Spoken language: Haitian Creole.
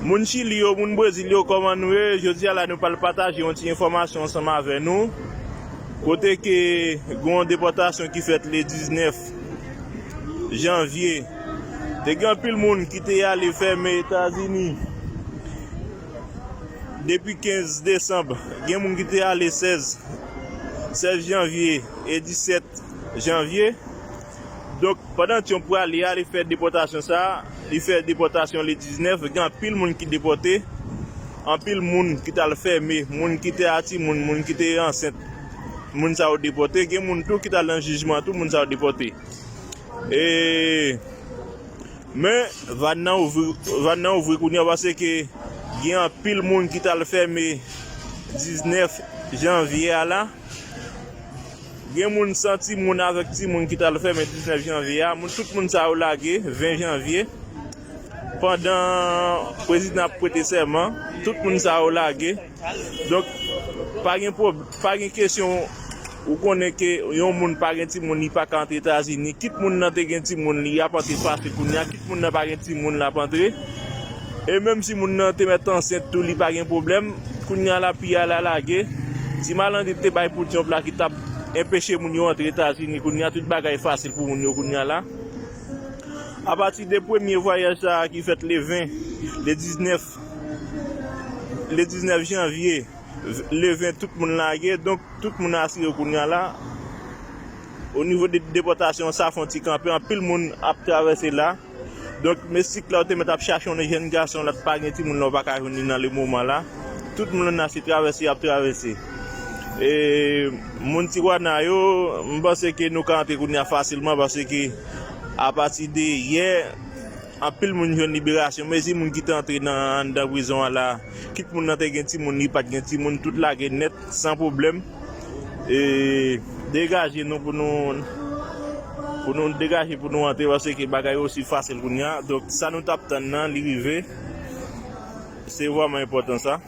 Moun Chili yo, moun Brésil yo, comment nous, je dis là, nous pas partager une petite information ensemble avec nous. Côté que, une déportation qui fait le 19 janvier, il y a pile monde qui était allé fermer les États-Unis depuis 15 décembre. Il y a monde qui était allé 16 janvier et 17 janvier. Donc, pendant que on peut aller faire déportation, ça, il fait déportation le 19, il y a pile monde qui déporté, en pile monde qui t'a fermé, monde qui était ati, monde qui était enceinte, monde ça a déporté, il y a monde tout qui t'a dans jugement, tout monde ça a déporté. Et mais va nan ouvrir kounya parce que il y a pile monde qui t'a fermé 19 janvier là. Gen moun senti moun avec ti moun qui t'a le fait 19 janvier, tout le monde ça a lagué 20 janvier. Pendant le président a prêté serment, tout le monde ça a lagué. Donc pas de question ou connaît que yon moun pa gen ti moun ni pas quand États-Unis, kit moun nan te gen ti moun li a pas te passer kounya, kit moun nan pa gen ti moun la rentrer. Et même si moun nan te met enceinte tout li pas gen problème, kounya la pi a la lagué. Si malande te bay pour tion pla qui t'a empêcher moun yo entrer aux États-Unis, kounya tout bagay facile pour moun yo kounya là. À partir des premiers voyages qui fait le 20, le 19 janvier, le 20 tout le monde lagué, donc tout le monde assis kounya là. Au niveau de déportation, ça font petit camper, en pile monde a traversé là. Donc mes cycles là te met à chercher un jeune garçon là pas gen ti moun là pas venir dans le moment là. Tout le monde a traversé. Et mon Tijuana yo, je pense que nous canter facilement parce que à partir de hier, en pile moun yon libération, mais si moun qui est entré dans la prison là, qui moun nan te gen ti moun ni pas gen ti moun tout la net sans problème. Et dégager nous pour nous dégager pour nous entrer parce que bagay aussi facile kounya. Donc ça nous tape dans l'arrivée. C'est vraiment important ça.